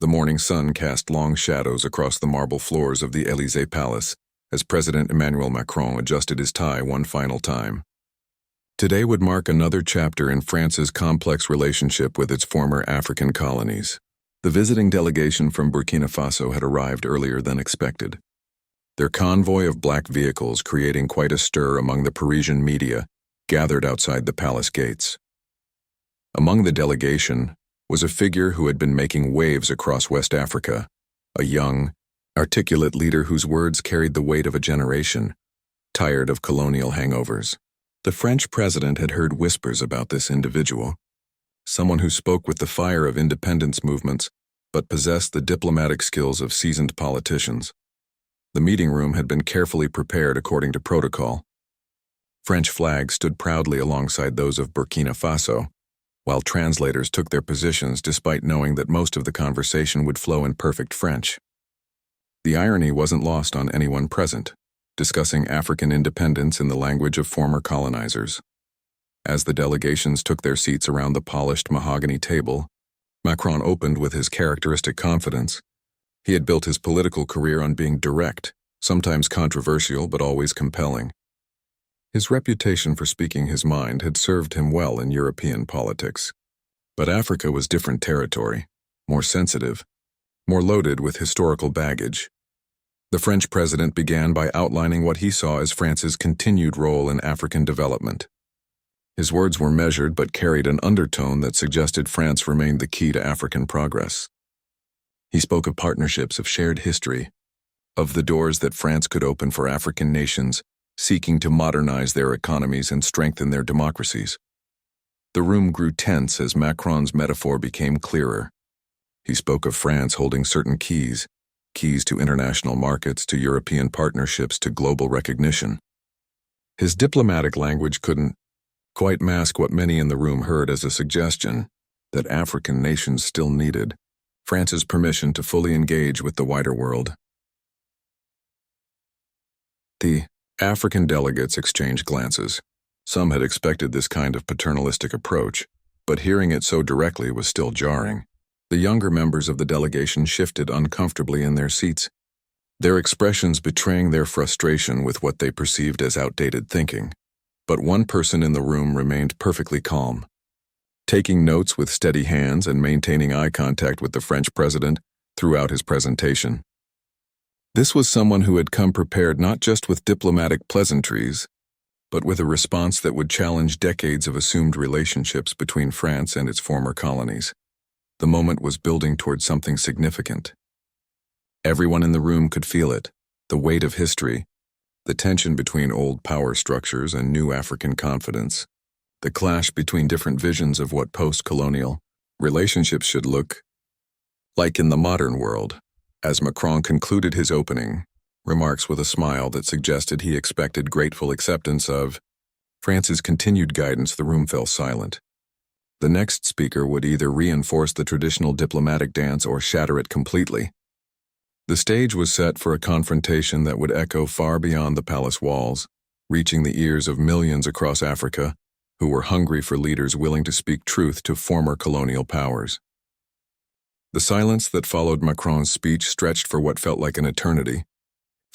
The morning sun cast long shadows across the marble floors of the Élysée Palace as President Emmanuel Macron adjusted his tie one final time. Today would mark another chapter in France's complex relationship with its former African colonies. The visiting delegation from Burkina Faso had arrived earlier than expected. Their convoy of black vehicles creating quite a stir among the Parisian media gathered outside the palace gates. Among the delegation was a figure who had been making waves across West Africa, a young, articulate leader whose words carried the weight of a generation, tired of colonial hangovers. The French president had heard whispers about this individual, someone who spoke with the fire of independence movements but possessed the diplomatic skills of seasoned politicians. The meeting room had been carefully prepared according to protocol. French flags stood proudly alongside those of Burkina Faso, while translators took their positions despite knowing that most of the conversation would flow in perfect French. The irony wasn't lost on anyone present, discussing African independence in the language of former colonizers. As the delegations took their seats around the polished mahogany table, Macron opened with his characteristic confidence. He had built his political career on being direct, sometimes controversial but always compelling. His reputation for speaking his mind had served him well in European politics. But Africa was different territory, more sensitive, more loaded with historical baggage. The French president began by outlining what he saw as France's continued role in African development. His words were measured but carried an undertone that suggested France remained the key to African progress. He spoke of partnerships of shared history, of the doors that France could open for African nations seeking to modernize their economies and strengthen their democracies. The room grew tense as Macron's metaphor became clearer. He spoke of France holding certain keys to international markets, to European partnerships, to global recognition. His diplomatic language couldn't quite mask what many in the room heard as a suggestion that African nations still needed France's permission to fully engage with the wider world. The African delegates exchanged glances. Some had expected this kind of paternalistic approach, but hearing it so directly was still jarring. The younger members of the delegation shifted uncomfortably in their seats, their expressions betraying their frustration with what they perceived as outdated thinking. But one person in the room remained perfectly calm, taking notes with steady hands and maintaining eye contact with the French president throughout his presentation. This was someone who had come prepared not just with diplomatic pleasantries, but with a response that would challenge decades of assumed relationships between France and its former colonies. The moment was building toward something significant. Everyone in the room could feel it, the weight of history, the tension between old power structures and new African confidence, the clash between different visions of what post-colonial relationships should look like in the modern world. As Macron concluded his opening remarks with a smile that suggested he expected grateful acceptance of France's continued guidance, the room fell silent. The next speaker would either reinforce the traditional diplomatic dance or shatter it completely. The stage was set for a confrontation that would echo far beyond the palace walls, reaching the ears of millions across Africa who were hungry for leaders willing to speak truth to former colonial powers. The silence that followed Macron's speech stretched for what felt like an eternity.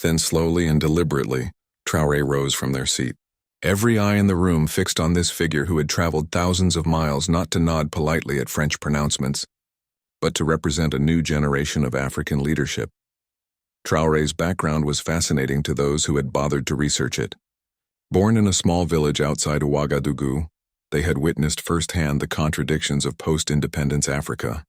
Then slowly and deliberately, Traoré rose from their seat. Every eye in the room fixed on this figure who had traveled thousands of miles not to nod politely at French pronouncements, but to represent a new generation of African leadership. Traoré's background was fascinating to those who had bothered to research it. Born in a small village outside Ouagadougou, they had witnessed firsthand the contradictions of post-independence Africa.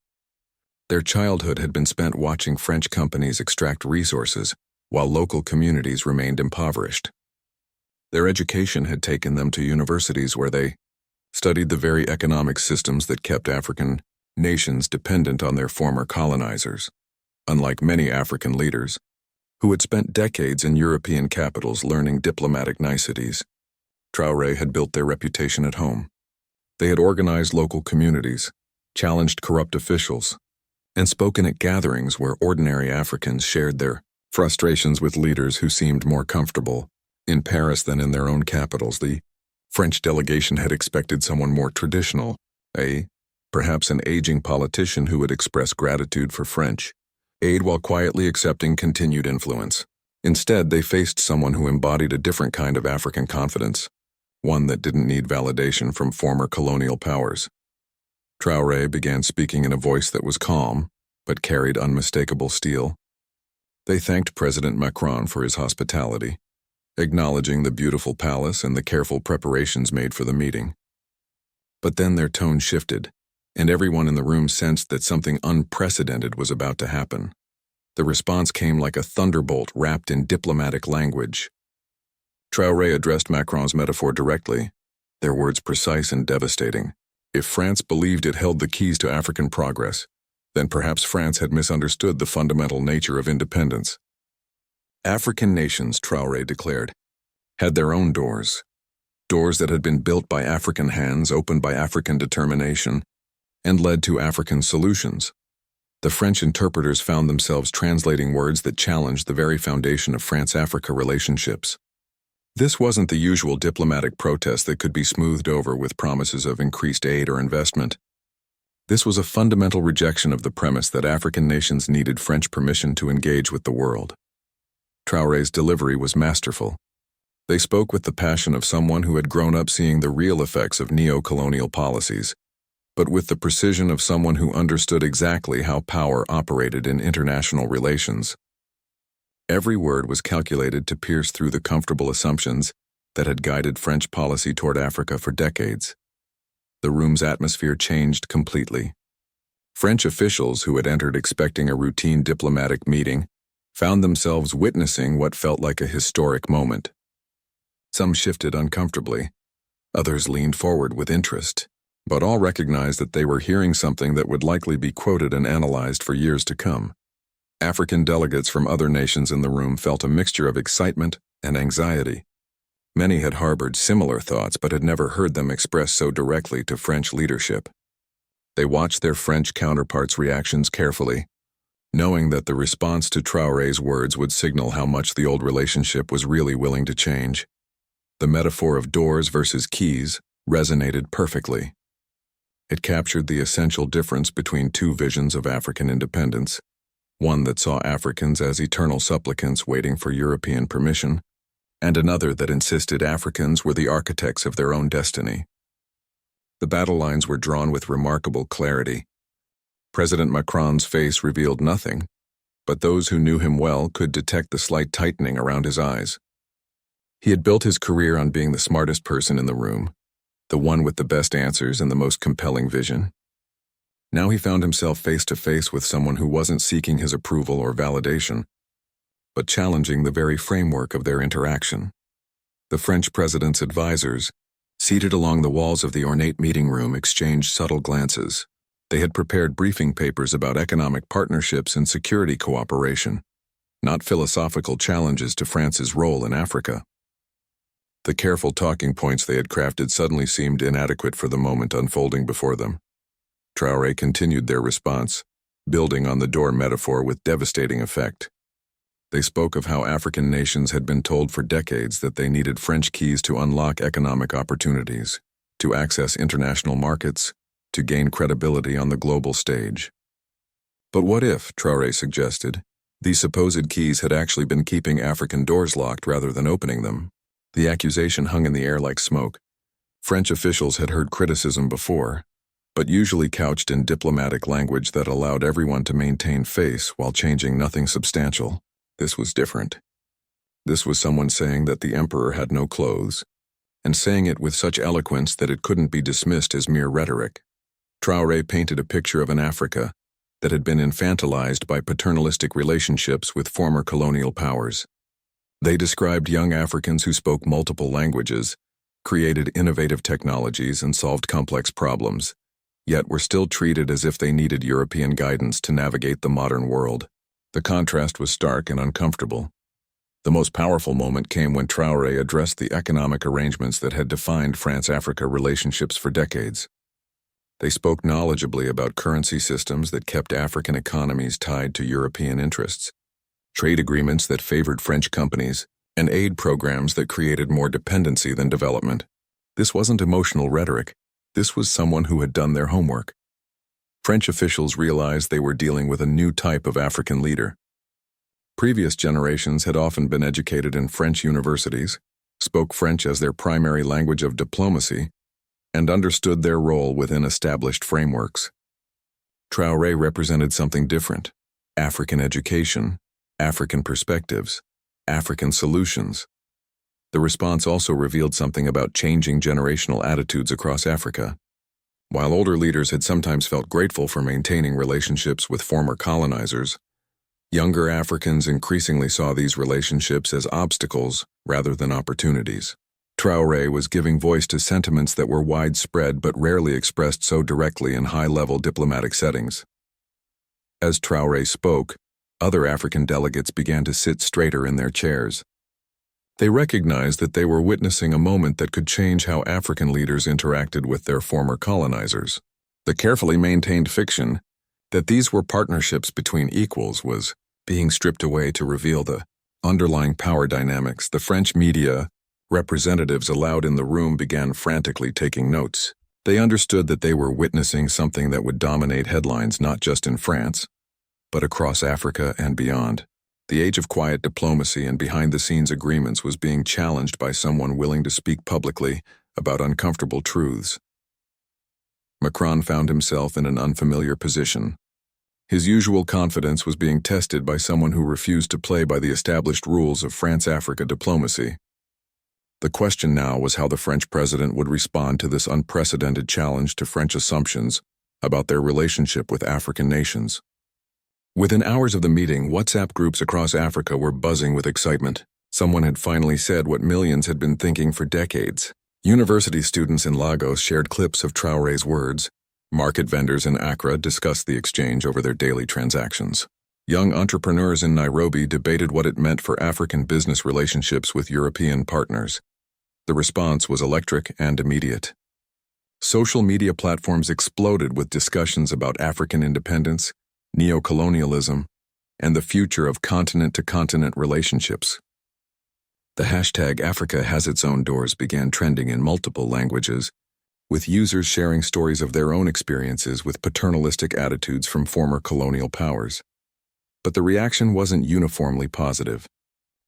Their childhood had been spent watching French companies extract resources, while local communities remained impoverished. Their education had taken them to universities where they studied the very economic systems that kept African nations dependent on their former colonizers. Unlike many African leaders, who had spent decades in European capitals learning diplomatic niceties, Traoré had built their reputation at home. They had organized local communities, challenged corrupt officials, and spoken at gatherings where ordinary Africans shared their frustrations with leaders who seemed more comfortable in Paris than in their own capitals. The French delegation had expected someone more traditional, a perhaps an aging politician who would express gratitude for French aid while quietly accepting continued influence. Instead, they faced someone who embodied a different kind of African confidence, one that didn't need validation from former colonial powers. Traoré began speaking in a voice that was calm, but carried unmistakable steel. They thanked President Macron for his hospitality, acknowledging the beautiful palace and the careful preparations made for the meeting. But then their tone shifted, and everyone in the room sensed that something unprecedented was about to happen. The response came like a thunderbolt wrapped in diplomatic language. Traoré addressed Macron's metaphor directly, their words precise and devastating. If France believed it held the keys to African progress, then perhaps France had misunderstood the fundamental nature of independence. African nations, Traoré declared, had their own doors that had been built by African hands, opened by African determination, and led to African solutions. The French interpreters found themselves translating words that challenged the very foundation of France-Africa relationships. This wasn't the usual diplomatic protest that could be smoothed over with promises of increased aid or investment. This was a fundamental rejection of the premise that African nations needed French permission to engage with the world. Traoré's delivery was masterful. They spoke with the passion of someone who had grown up seeing the real effects of neo-colonial policies, but with the precision of someone who understood exactly how power operated in international relations. Every word was calculated to pierce through the comfortable assumptions that had guided French policy toward Africa for decades. The room's atmosphere changed completely. French officials who had entered expecting a routine diplomatic meeting found themselves witnessing what felt like a historic moment. Some shifted uncomfortably, others leaned forward with interest, but all recognized that they were hearing something that would likely be quoted and analyzed for years to come. African delegates from other nations in the room felt a mixture of excitement and anxiety. Many had harbored similar thoughts but had never heard them expressed so directly to French leadership. They watched their French counterparts' reactions carefully, knowing that the response to Traoré's words would signal how much the old relationship was really willing to change. The metaphor of doors versus keys resonated perfectly. It captured the essential difference between two visions of African independence, one that saw Africans as eternal supplicants waiting for European permission, and another that insisted Africans were the architects of their own destiny. The battle lines were drawn with remarkable clarity. President Macron's face revealed nothing, but those who knew him well could detect the slight tightening around his eyes. He had built his career on being the smartest person in the room, the one with the best answers and the most compelling vision. Now he found himself face to face with someone who wasn't seeking his approval or validation, but challenging the very framework of their interaction. The French president's advisors, seated along the walls of the ornate meeting room, exchanged subtle glances. They had prepared briefing papers about economic partnerships and security cooperation, not philosophical challenges to France's role in Africa. The careful talking points they had crafted suddenly seemed inadequate for the moment unfolding before them. Traoré continued their response, building on the door metaphor with devastating effect. They spoke of how African nations had been told for decades that they needed French keys to unlock economic opportunities, to access international markets, to gain credibility on the global stage. But what if, Traoré suggested, these supposed keys had actually been keeping African doors locked rather than opening them? The accusation hung in the air like smoke. French officials had heard criticism before, but usually couched in diplomatic language that allowed everyone to maintain face while changing nothing substantial. This was different. This was someone saying that the emperor had no clothes, and saying it with such eloquence that it couldn't be dismissed as mere rhetoric. Traoré painted a picture of an Africa that had been infantilized by paternalistic relationships with former colonial powers. They described young Africans who spoke multiple languages, created innovative technologies, and solved complex problems, yet were still treated as if they needed European guidance to navigate the modern world. The contrast was stark and uncomfortable. The most powerful moment came when Traoré addressed the economic arrangements that had defined France-Africa relationships for decades. They spoke knowledgeably about currency systems that kept African economies tied to European interests, trade agreements that favored French companies, and aid programs that created more dependency than development. This wasn't emotional rhetoric. This was someone who had done their homework. French officials realized they were dealing with a new type of African leader. Previous generations had often been educated in French universities, spoke French as their primary language of diplomacy, and understood their role within established frameworks. Traoré represented something different: African education, African perspectives, African solutions. The response also revealed something about changing generational attitudes across Africa. While older leaders had sometimes felt grateful for maintaining relationships with former colonizers, younger Africans increasingly saw these relationships as obstacles rather than opportunities. Traoré was giving voice to sentiments that were widespread but rarely expressed so directly in high-level diplomatic settings. As Traoré spoke, other African delegates began to sit straighter in their chairs. They recognized that they were witnessing a moment that could change how African leaders interacted with their former colonizers. The carefully maintained fiction that these were partnerships between equals was being stripped away to reveal the underlying power dynamics. The French media representatives allowed in the room began frantically taking notes. They understood that they were witnessing something that would dominate headlines not just in France, but across Africa and beyond. The age of quiet diplomacy and behind-the-scenes agreements was being challenged by someone willing to speak publicly about uncomfortable truths. Macron found himself in an unfamiliar position. His usual confidence was being tested by someone who refused to play by the established rules of France-Africa diplomacy. The question now was how the French president would respond to this unprecedented challenge to French assumptions about their relationship with African nations. Within hours of the meeting, WhatsApp groups across Africa were buzzing with excitement. Someone had finally said what millions had been thinking for decades. University students in Lagos shared clips of Traoré's words. Market vendors in Accra discussed the exchange over their daily transactions. Young entrepreneurs in Nairobi debated what it meant for African business relationships with European partners. The response was electric and immediate. Social media platforms exploded with discussions about African independence, neocolonialism, and the future of continent-to-continent relationships. The hashtag Africa has its own doors began trending in multiple languages, with users sharing stories of their own experiences with paternalistic attitudes from former colonial powers. But the reaction wasn't uniformly positive.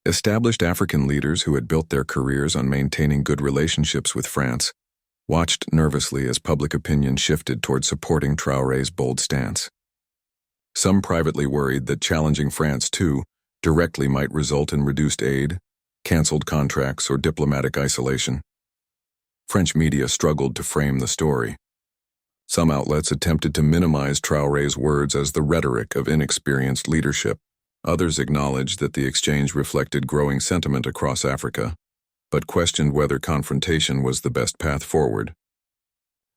Established African leaders who had built their careers on maintaining good relationships with France watched nervously as public opinion shifted toward supporting Traoré's bold stance. Some privately worried that challenging France too directly might result in reduced aid, canceled contracts, or diplomatic isolation. French media struggled to frame the story. Some outlets attempted to minimize Traoré's words as the rhetoric of inexperienced leadership. Others acknowledged that the exchange reflected growing sentiment across Africa, but questioned whether confrontation was the best path forward.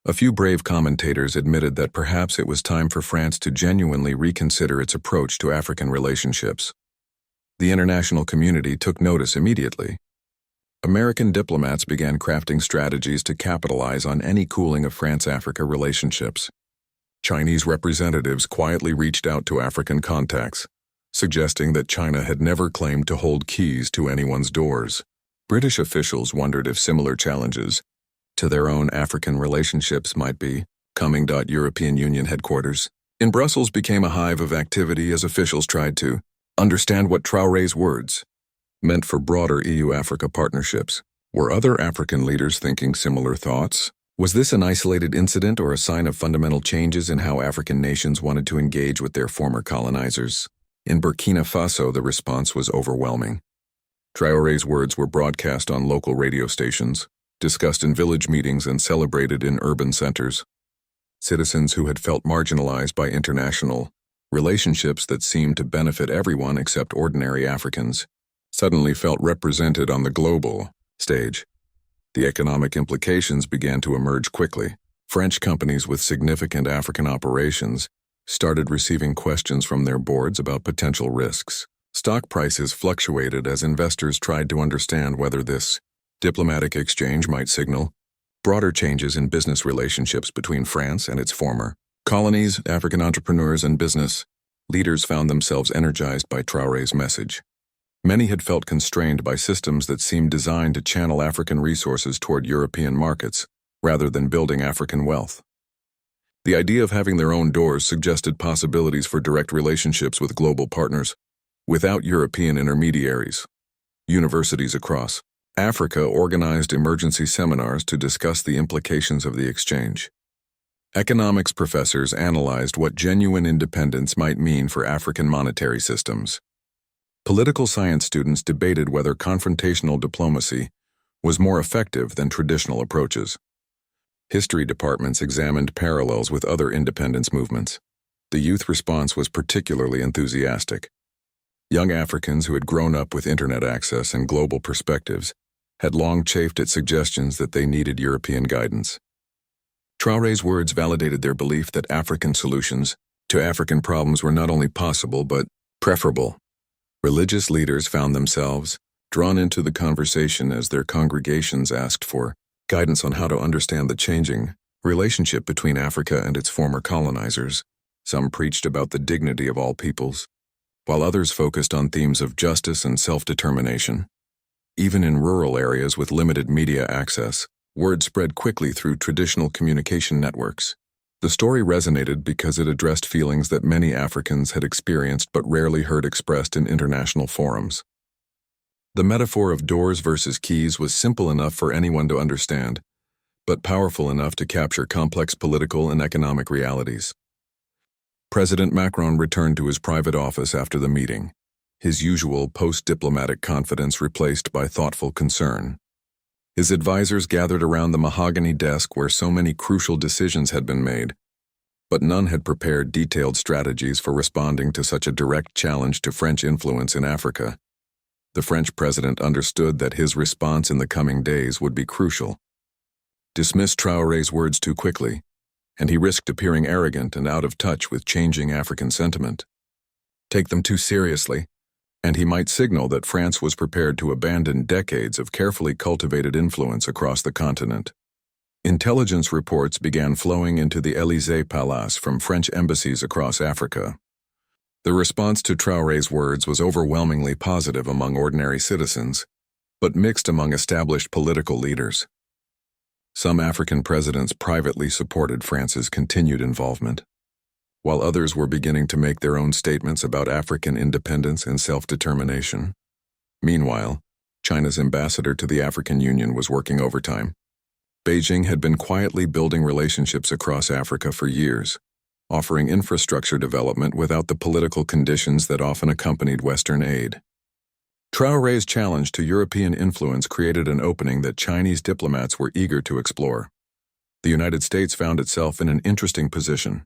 A few brave commentators admitted that perhaps it was time for France to genuinely reconsider its approach to African relationships. The international community took notice immediately. American diplomats began crafting strategies to capitalize on any cooling of France-Africa relationships. Chinese representatives quietly reached out to African contacts, suggesting that China had never claimed to hold keys to anyone's doors. British officials wondered if similar challenges to their own African relationships might be coming. European Union headquarters in Brussels became a hive of activity as officials tried to understand what Traoré's words meant for broader EU-Africa partnerships. Were other African leaders thinking similar thoughts? Was this an isolated incident or a sign of fundamental changes in how African nations wanted to engage with their former colonizers? In Burkina Faso, the response was overwhelming. Traoré's words were broadcast on local radio stations, discussed in village meetings, and celebrated in urban centers. Citizens who had felt marginalized by international relationships that seemed to benefit everyone except ordinary Africans suddenly felt represented on the global stage. The economic implications began to emerge quickly. French companies with significant African operations started receiving questions from their boards about potential risks. Stock prices fluctuated as investors tried to understand whether this diplomatic exchange might signal broader changes in business relationships between France and its former colonies. African entrepreneurs and business leaders found themselves energized by Traoré's message. Many had felt constrained by systems that seemed designed to channel African resources toward European markets rather than building African wealth. The idea of having their own doors suggested possibilities for direct relationships with global partners, without European intermediaries. Universities across Africa organized emergency seminars to discuss the implications of the exchange. Economics professors analyzed what genuine independence might mean for African monetary systems. Political science students debated whether confrontational diplomacy was more effective than traditional approaches. History departments examined parallels with other independence movements. The youth response was particularly enthusiastic. Young Africans who had grown up with internet access and global perspectives had long chafed at suggestions that they needed European guidance. Traoré's words validated their belief that African solutions to African problems were not only possible but preferable. Religious leaders found themselves drawn into the conversation as their congregations asked for guidance on how to understand the changing relationship between Africa and its former colonizers. Some preached about the dignity of all peoples, while others focused on themes of justice and self-determination. Even in rural areas with limited media access, word spread quickly through traditional communication networks. The story resonated because it addressed feelings that many Africans had experienced but rarely heard expressed in international forums. The metaphor of doors versus keys was simple enough for anyone to understand, but powerful enough to capture complex political and economic realities. President Macron returned to his private office after the meeting, his usual post-diplomatic confidence replaced by thoughtful concern. His advisors gathered around the mahogany desk where so many crucial decisions had been made, but none had prepared detailed strategies for responding to such a direct challenge to French influence in Africa. The French president understood that his response in the coming days would be crucial. Dismissed Traoré's words too quickly, and he risked appearing arrogant and out of touch with changing African sentiment. Take them too seriously, and he might signal that France was prepared to abandon decades of carefully cultivated influence across the continent. Intelligence reports began flowing into the Élysée Palace from French embassies across Africa. The response to Traoré's words was overwhelmingly positive among ordinary citizens, but mixed among established political leaders. Some African presidents privately supported France's continued involvement, while others were beginning to make their own statements about African independence and self-determination. Meanwhile, China's ambassador to the African Union was working overtime. Beijing had been quietly building relationships across Africa for years, offering infrastructure development without the political conditions that often accompanied Western aid. Traoré's challenge to European influence created an opening that Chinese diplomats were eager to explore. The United States found itself in an interesting position.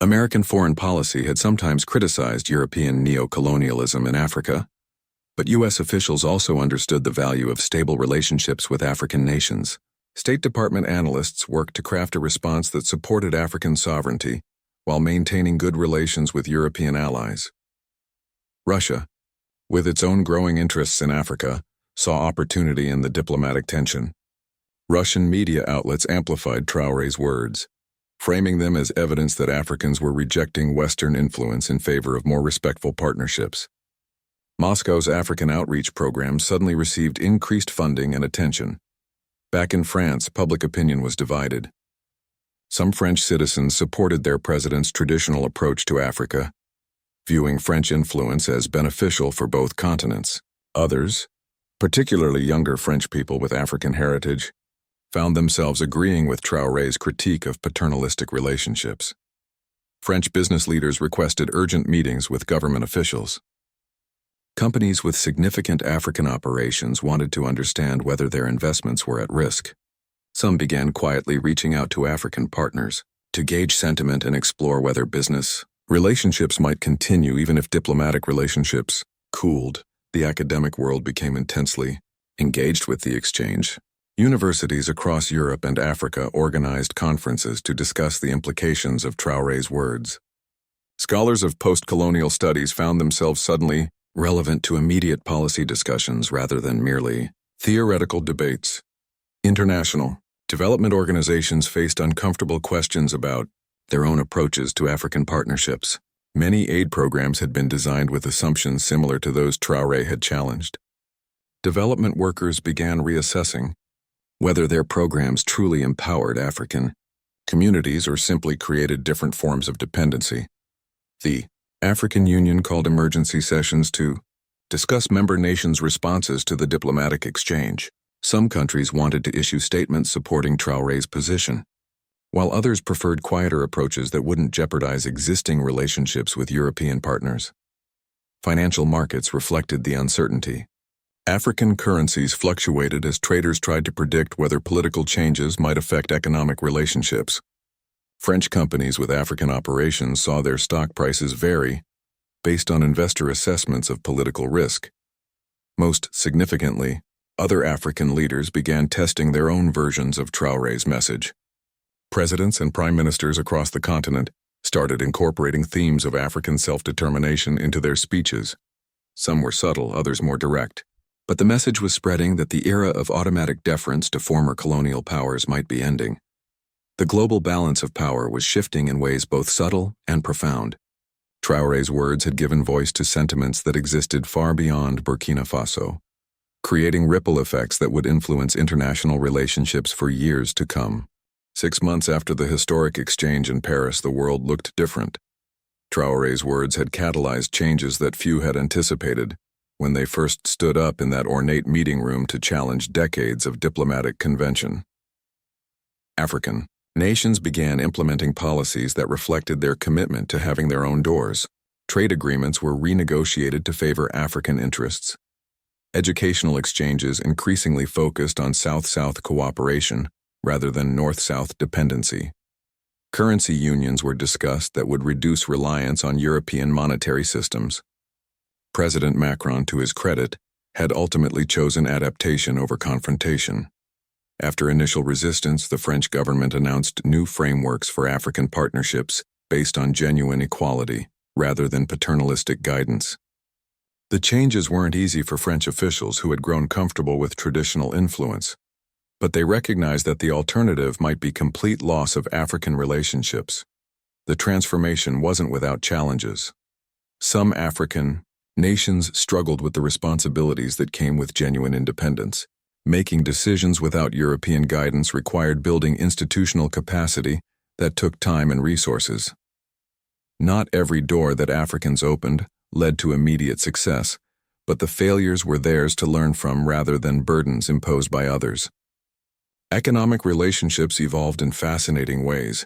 American foreign policy had sometimes criticized European neo-colonialism in Africa, but U.S. officials also understood the value of stable relationships with African nations. State Department analysts worked to craft a response that supported African sovereignty while maintaining good relations with European allies. Russia, with its own growing interests in Africa, saw opportunity in the diplomatic tension. Russian media outlets amplified Traoré's words, framing them as evidence that Africans were rejecting Western influence in favor of more respectful partnerships. Moscow's African outreach program suddenly received increased funding and attention. Back in France, public opinion was divided. Some French citizens supported their president's traditional approach to Africa, viewing French influence as beneficial for both continents. Others, particularly younger French people with African heritage, found themselves agreeing with Traoré's critique of paternalistic relationships. French business leaders requested urgent meetings with government officials. Companies with significant African operations wanted to understand whether their investments were at risk. Some began quietly reaching out to African partners to gauge sentiment and explore whether business relationships might continue even if diplomatic relationships cooled. The academic world became intensely engaged with the exchange. Universities across Europe and Africa organized conferences to discuss the implications of Traoré's words. Scholars of post-colonial studies found themselves suddenly relevant to immediate policy discussions rather than merely theoretical debates. International development organizations faced uncomfortable questions about their own approaches to African partnerships. Many aid programs had been designed with assumptions similar to those Traoré had challenged. Development workers began reassessing whether their programs truly empowered African communities, or simply created different forms of dependency. The African Union called emergency sessions to discuss member nations' responses to the diplomatic exchange. Some countries wanted to issue statements supporting Traoré's position, while others preferred quieter approaches that wouldn't jeopardize existing relationships with European partners. Financial markets reflected the uncertainty. African currencies fluctuated as traders tried to predict whether political changes might affect economic relationships. French companies with African operations saw their stock prices vary based on investor assessments of political risk. Most significantly, other African leaders began testing their own versions of Traoré's message. Presidents and prime ministers across the continent started incorporating themes of African self-determination into their speeches. Some were subtle, others more direct. But the message was spreading that the era of automatic deference to former colonial powers might be ending. The global balance of power was shifting in ways both subtle and profound. Traoré's words had given voice to sentiments that existed far beyond Burkina Faso, creating ripple effects that would influence international relationships for years to come. 6 months after the historic exchange in Paris, the world looked different. Traoré's words had catalyzed changes that few had anticipated when they first stood up in that ornate meeting room to challenge decades of diplomatic convention. African nations began implementing policies that reflected their commitment to having their own doors. Trade agreements were renegotiated to favor African interests. Educational exchanges increasingly focused on South-South cooperation rather than North-South dependency. Currency unions were discussed that would reduce reliance on European monetary systems. President Macron, to his credit, had ultimately chosen adaptation over confrontation. After initial resistance, the French government announced new frameworks for African partnerships based on genuine equality rather than paternalistic guidance. The changes weren't easy for French officials who had grown comfortable with traditional influence, but they recognized that the alternative might be complete loss of African relationships. The transformation wasn't without challenges. Some African nations struggled with the responsibilities that came with genuine independence. Making decisions without European guidance required building institutional capacity that took time and resources. Not every door that Africans opened led to immediate success, but the failures were theirs to learn from rather than burdens imposed by others. Economic relationships evolved in fascinating ways.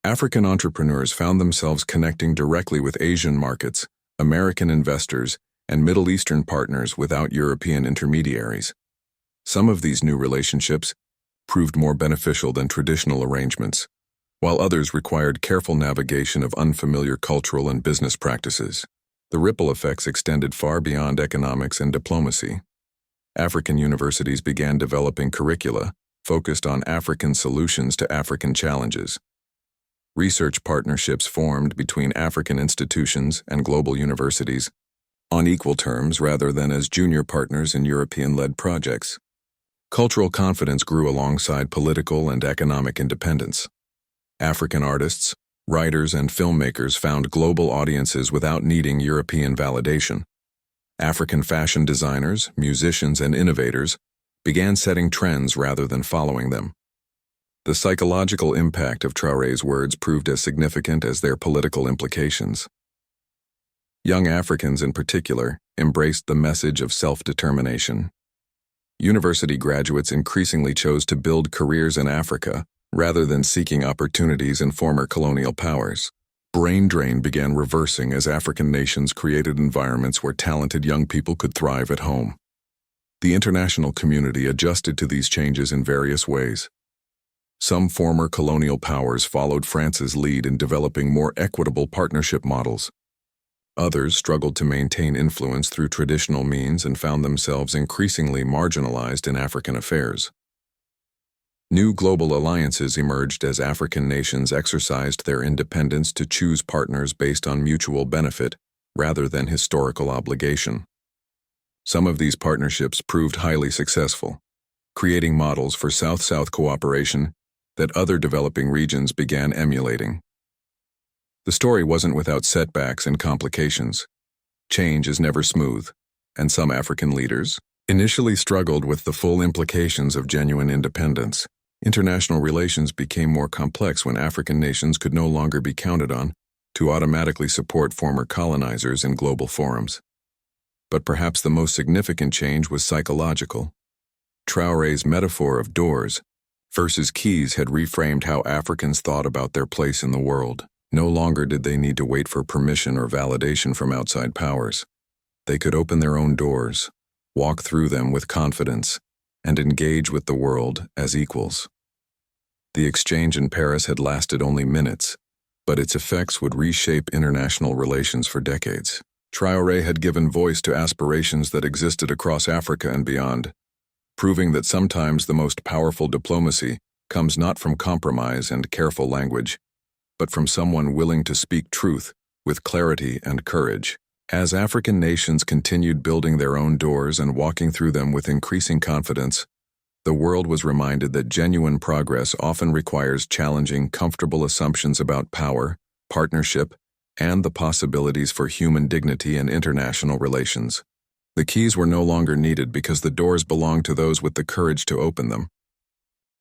African entrepreneurs found themselves connecting directly with Asian markets, American investors, and Middle Eastern partners without European intermediaries. Some of these new relationships proved more beneficial than traditional arrangements, while others required careful navigation of unfamiliar cultural and business practices. The ripple effects extended far beyond economics and diplomacy. African universities began developing curricula focused on African solutions to African challenges. Research partnerships formed between African institutions and global universities on equal terms rather than as junior partners in European-led projects. Cultural confidence grew alongside political and economic independence. African artists, writers, and filmmakers found global audiences without needing European validation. African fashion designers, musicians, and innovators began setting trends rather than following them. The psychological impact of Traoré's words proved as significant as their political implications. Young Africans in particular embraced the message of self-determination. University graduates increasingly chose to build careers in Africa rather than seeking opportunities in former colonial powers. Brain drain began reversing as African nations created environments where talented young people could thrive at home. The international community adjusted to these changes in various ways. Some former colonial powers followed France's lead in developing more equitable partnership models. Others struggled to maintain influence through traditional means and found themselves increasingly marginalized in African affairs. New global alliances emerged as African nations exercised their independence to choose partners based on mutual benefit rather than historical obligation. Some of these partnerships proved highly successful, creating models for South-South cooperation that other developing regions began emulating. The story wasn't without setbacks and complications. Change is never smooth, and some African leaders initially struggled with the full implications of genuine independence. International relations became more complex when African nations could no longer be counted on to automatically support former colonizers in global forums. But perhaps the most significant change was psychological. Traoré's metaphor of doors versus keys had reframed how Africans thought about their place in the world. No longer did they need to wait for permission or validation from outside powers. They could open their own doors, walk through them with confidence, and engage with the world as equals. The exchange in Paris had lasted only minutes, but its effects would reshape international relations for decades. Traoré had given voice to aspirations that existed across Africa and beyond, proving that sometimes the most powerful diplomacy comes not from compromise and careful language, but from someone willing to speak truth with clarity and courage. As African nations continued building their own doors and walking through them with increasing confidence, the world was reminded that genuine progress often requires challenging comfortable assumptions about power, partnership, and the possibilities for human dignity and international relations. The keys were no longer needed because the doors belonged to those with the courage to open them.